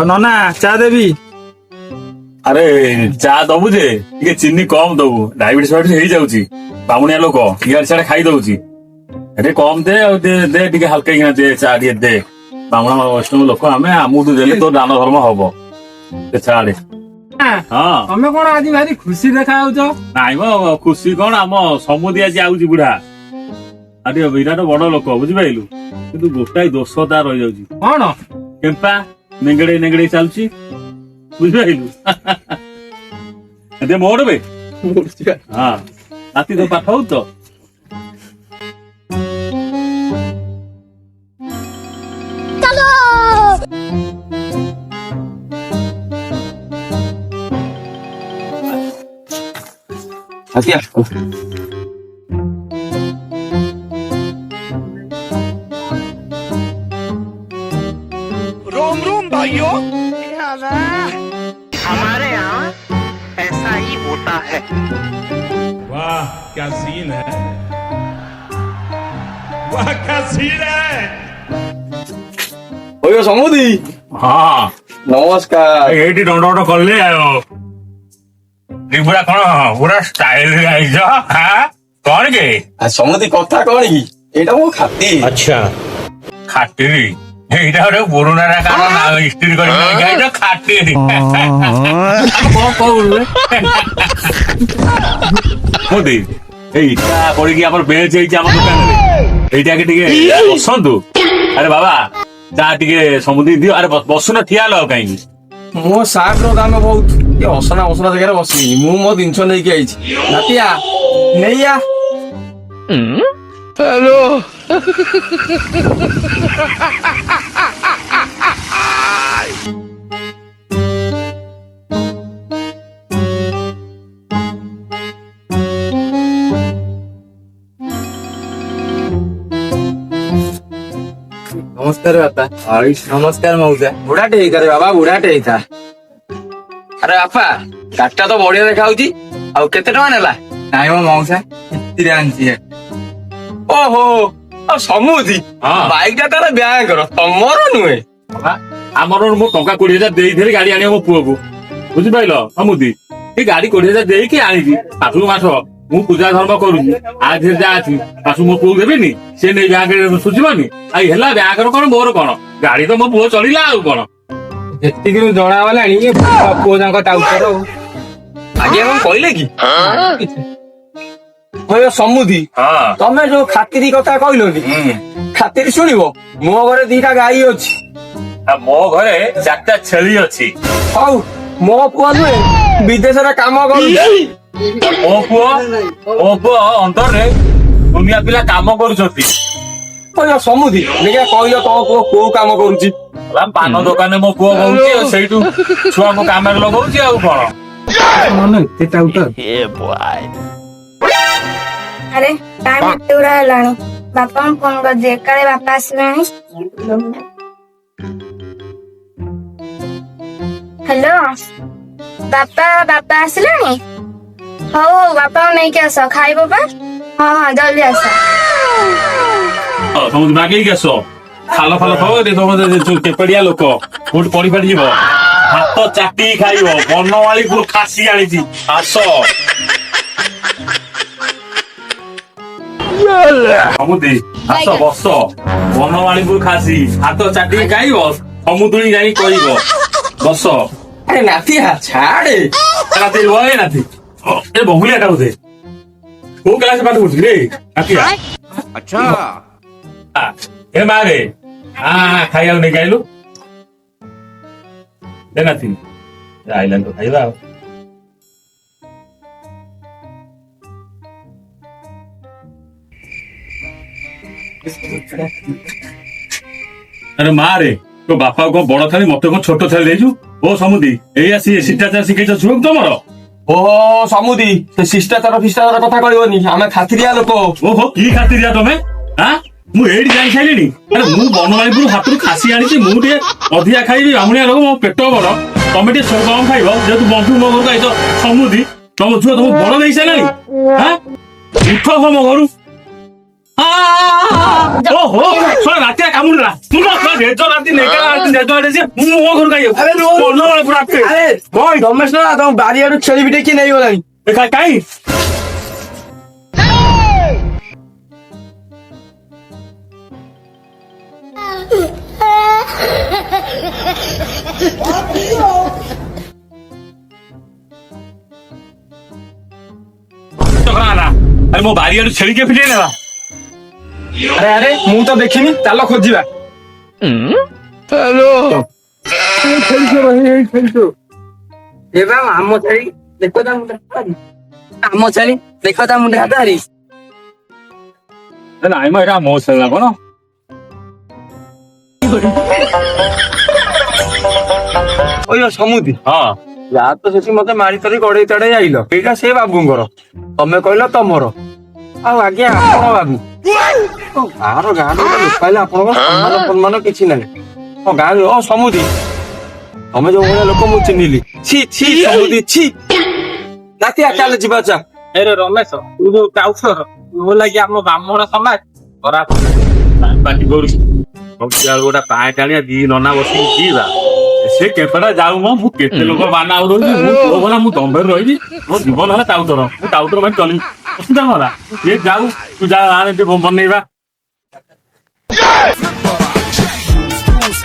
नना चा देवी अरे चा दबु जे ଟିକେ ଚିନି କମ ଦବୁ ଡାଇବେଟିସ ହେଇଯାଉଛି ବାମୁଣିଆ ଲୋକ ଇଆଡେ ସିଆଡେ ଖାଇ ଦଉଛି ଏଠି କମ ଦେ ଆଉ ଦେ ଟିକେ ହାଲକା କିନା ଦେ ଚା ଟିକେ ଦେ ବାମୁଣ ବୈଷ୍ଣବ ଲୋକ ଆମେ ଆମକୁ ଦେଲେ ତୋ ଦାନ ଧର୍ମ ହବ ଛାଡେ। ହଁ ତମେ କଣ ଆଜି ଭାରି ଖୁସି ଦେଖା ଯାଉଛ? ନାଇଁ ମ ଖୁସି କଣ ଆମ ସମୁଦି ଆଜି ଆଉଛି ବୁଢା ଆଉ ଟିକେ ବିରାଟ ବଡ ଲୋକ ବୁଝିପାରିଲୁ କିନ୍ତୁ ଗୋଟାଏ ଦୋଷ ତାର ରହିଯାଉଛି କଣ? କେମ୍ପା ନେଙ୍ଗେଡେଇ ନେଙ୍ଗେଡେଇ ଚାଲୁଛି ବୁଝିପାରିଲୁ ମୋଡ ବେ ହଁ ରାତି ତ ପାଠ ହଉ ତ रोम रोम भाइयों। हमारे यहाँ ऐसा ही होता है। वाह क्या सीन है, वाह क्या सीन है। ओयो समुदी ହଁ नमस्कार। ଏଇଠି ଦଣ୍ଡ ଦଣ୍ଡ କଲେ ଆଉ ପୁରା କଣ ପୁରା ଷ୍ଟାଇଲ ଆଇଛ କଣ କି समुदी कथा कौन की एटा मो खाती ଖାଟିରି ଏଇଟା ଗୋଟେ ପୁରୁଣା କାରଣ ନା ହିଷ୍ଟ୍ରି କରି ଏଇଟା ଖାଟିରି କଣ କହୁଛୁ ମୋଦି ଏଇଟା ପଡିକି ଆମର ବେଞ୍ଚ ହେଇଛି ଆମ ଦୋକାନରେ ଏଇଟାକେ ଟିକେ ବସନ୍ତୁ ଆରେ ବାବା ଚା ଟିକେ ସମୁଦି ଦିଅ ଆରେ ବସୁନ ଠିଆ ହେଲ ଆଉ କାହିଁକି मो साग रो दाम बहुत ये असना असना जगह बसी मु मो जिनस लेके आइछि नातिया नैया हेलो नमस्कार बापा। नमस्कार मौजा। बुढ़ाटे रे बाबा बुढ़ाटे था अरे बापा काटा तो बढ़िया देखा होची आ केते टका नेला नाइ मो मौसा इतरे आंची है। ओहो आ समुदी हाँ। बाइक टा तार ब्याह कर तमरो नुए ଆମର ମୁଁ ଟଙ୍କା 20,000 ଦେଇଥିଲି ଗାଡି ଆଣିବ ମୋ ପୁଅକୁ ବୁଝିପାରିଲ ସମୁଦି ଏ ଗାଡି 20,000 ଦେଇକି ଆଣିଛି ମାସକୁ ମାସ ମୁଁ ପୂଜା ଧର୍ମ କରୁଛି ଆଧିରେ ଯାହା ଅଛି ମାସକୁ ମୋ ପୁଅକୁ ଦେବିନି ସେ ନେଇ ବ୍ୟାଙ୍କରେ ସୁଝିବନି ଆଉ ହେଲା ବ୍ୟାଙ୍କର କଣ ମୋର କଣ ଗାଡି ତ ମୋ ପୁଅ ଚଳିଲା ଆଉ କଣ ଯେତିକି ଜଣା ଗଲାଣି ପୁଅ ଯାଙ୍କ ଟାଉଟର आगे हम कहले की ओयो समुदी ହଁ तमे जो खातिरी कथा कहलो नी खातिरी सुनिबो मो घरे दीटा गाई अछि ଆଉ ମୋ ଘରେ 4ଟା ଛେଳି ଅଛି हौ मो पुआ नुए विदेश रे काम करू ମୋ ପୁଅ ଅନ୍ତରରେ ଦୁନିଆ ପିଲା କାମ କରୁଛନ୍ତି ओयो समुदी देखा कहलो तो पुआ को काम करूची ପାନ ଦୋକାନରେ ମୋ ପୁଅ ବହୁଛି ଆଉ ସେଇଠୁ ଛୁଆଙ୍କୁ କାମରେ ଲଗଉଛି ଆଉ କଣ ଏତେ ଟାଉଟର अरे टाइम एते उड़ा हेलानी बापा को फोन कर दे काले बापा आसलानी। हेलो बापा बापा आसलानी हो बापा को नहीं के आस खाइबो बा हां हां जल्दी आस। ତମେ ବାଗେଇକି ଆସ ଖାଲ ଖାଲ ଖାଅ କେପଡ଼ିଆ ଲୋକ କୋଉଠି ପଡି ପାଡି ଯିବ ହାତ ଚାଟିକି ଖାଇବ ବନମାଳି ପୁଅ ଖାସି ଆଣିଛି ଆସ ସମୁଦି ଆସ ବସ ବନମାଳିପୁର ଖାସି ହାତ ଚାଟିକି ଖାଇବ ସମୁଦ୍ରୀ ଯାଇ କହିବ ବସ अरे नातिया छाड़े ନାତି ରୁହ ଏ ନାତି ଏ ବହୁଳିଆଟା ବୋଧେ କୋଉ କ୍ଲାସ ପାଠ ପଢୁଛି ରେ ନାତିଆ अच्छा ଏ ମା ରେ ଖାଇବାକୁ ନେଇକି ଆଇଲୁ ଏ ନାତି ଆଇଲାନି ତ ଖାଇବା ଆଉ ଆରେ ମା ରେ ତୋ ବାପା କଣ ବଡ ଥାଳି ମତେ କଣ ଛୋଟ ଥାଳି ଦେଇଛୁ ଓ ସମୁଦି ଏଇଆ ଶିଷ୍ଟାଚାର ଶିଖେଇଛ ଛୁଆକୁ ତମର ओहो समुदी से शिष्टाचार फिष्टाचार कथा कहबोनी आमे खातिरिया लोक ओहो କି ଖାତିରିଆ ତମେ ମୁଁ ଏଇଠି ଜାଣି ସାରିଲିଣି ଆରେ ମୁଁ ବନମାଳିପୁର ହାତରୁ ଖାସି ଆଣିଛି ମୁଁ ଟିକେ ଅଧିକା ଖାଇବି ବାମୁଣିଆ ଲୋକ ମୋ ପେଟ ବଡ ତମେ ଟିକେ କମ ଖାଇବ ଯେହେତୁ ବନ୍ଧୁ ମୋ ଘରକୁ ଆଇଛ ସମୁଦି ତମ ଛୁଆ ତମକୁ ବଡ ଦେଇ ସାରିଲାଣି ଉଠ ମୋ ଘରୁ ଓହୋ ଶୁଣ ରାତିଆ କାମୁଡ଼ିଲା ଶୁଣ ରେଜ ରାତି ନେଇକା ମୋ ଘରକୁ ଆଇବ ଆରେ ପୁରା ଆରେ ଭୟ ରମେଶ ନା ତମ ବାରିଆଡୁ ଛେଳି ବିଟେ କିଏ ନେଇଗଲାଣି। କାଇଁ ଆରେ ମୋ ବାରିଆଡୁ ଛେଳି କିଏ ଫିଟେଇ ନେଲା ଆରେ ଆରେ ମୁଁ ତ ଦେଖିନି ଚାଲ ଖୋଜିବା। ଆମ ଛେଳି ଦେଖ ତା ମୁଣ୍ଡ ଆମ ଛେଳି ଦେଖ ତା ମୁଣ୍ଡ ହାତ ହାରି ନାଇଁ ମ ଏଇଟା ମୋ ଛେଳି ନା କଣ ଓଇ ସମୁଦି ହଁ ଯାହା ତ ସେଠି ମତେ ମାରି ତରି ଗଡେଇ ତଡେଇ ଆଇଲ ଏଇଟା ସେ ବାବୁଙ୍କର ତମେ କହିଲ ତମର ଆଉ ଆଜ୍ଞା ଆପଣ ବାବୁ ଗାଁର ଗାଁରେ ଲୋକ ହେଲେ ଆପଣଙ୍କ ସମ୍ମାନ ସମ୍ମାନ କିଛି ନାହିଁ ହଁ ଗାଁରେ ସମୁଦି ତମେ ଯୋଉ ଭଳିଆ ଲୋକ ମୁଁ ଚିହ୍ନିଲି ଛି ଛି ସମୁଦି ଛି ନାତିଆ ଚାଲ ଯିବା ଚା ଏରେ ରମେଶ ତୁ ଯୋଉ କାଉଥର ତୁ ଲାଗି ଆମ ବ୍ରାହ୍ମଣ ସମାଜ ଖରାପ ପାଟି କରୁଛି ଗୋଟେ ପାଏ ଟାଣିଆ ଦି ନନା ବସିକି ପିଇବା ସେ କେତେଟା ଯାଉ ମୁଁ କେତେ ଲୋକ ବାନା ଆଉ ରହିବି ମୁଁ ତୋ ଭଲା ମୁଁ ଦମ୍ଭେରେ ରହିବି ମୋ ଜୀବନ ହେଲା ଟାଉଟର ମୁଁ ଟାଉଟର ମାନେ ଚଲିବି ଅସୁବିଧା କଣ ହେଲା ସିଏ ଯାଉ ତୁ ଯା ଆଣେ ଟିକେ ବନେଇବା